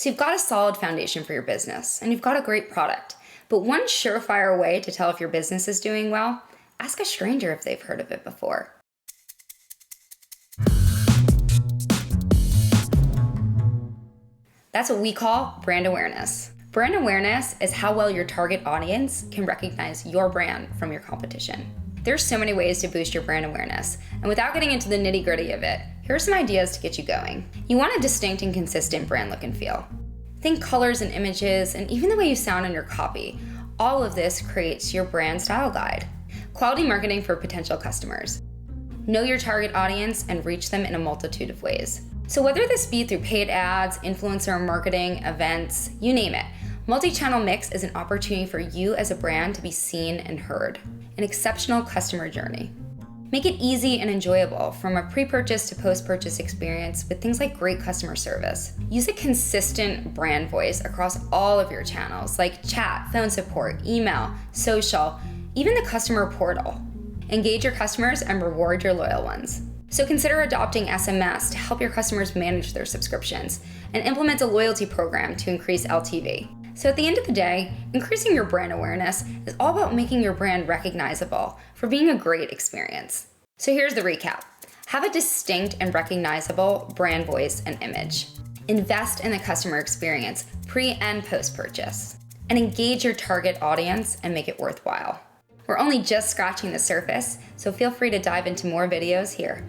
So you've got a solid foundation for your business, and you've got a great product. But one surefire way to tell if your business is doing well, ask a stranger if they've heard of it before. That's what we call brand awareness. Brand awareness is how well your target audience can recognize your brand from your competition. There's so many ways to boost your brand awareness, and without getting into the nitty-gritty of it, here are some ideas to get you going. You want a distinct and consistent brand look and feel. Think colors and images, and even the way you sound in your copy. All of this creates your brand style guide. Quality marketing for potential customers. Know your target audience and reach them in a multitude of ways. So whether this be through paid ads, influencer marketing, events, you name it, multi-channel mix is an opportunity for you as a brand to be seen and heard. An exceptional customer journey. Make it easy and enjoyable from a pre-purchase to post-purchase experience with things like great customer service. Use a consistent brand voice across all of your channels like chat, phone support, email, social, even the customer portal. Engage your customers and reward your loyal ones. So consider adopting SMS to help your customers manage their subscriptions and implement a loyalty program to increase LTV. So at the end of the day, increasing your brand awareness is all about making your brand recognizable for being a great experience. So here's the recap. Have a distinct and recognizable brand voice and image. Invest in the customer experience pre and post-purchase. And engage your target audience and make it worthwhile. We're only just scratching the surface, so feel free to dive into more videos here.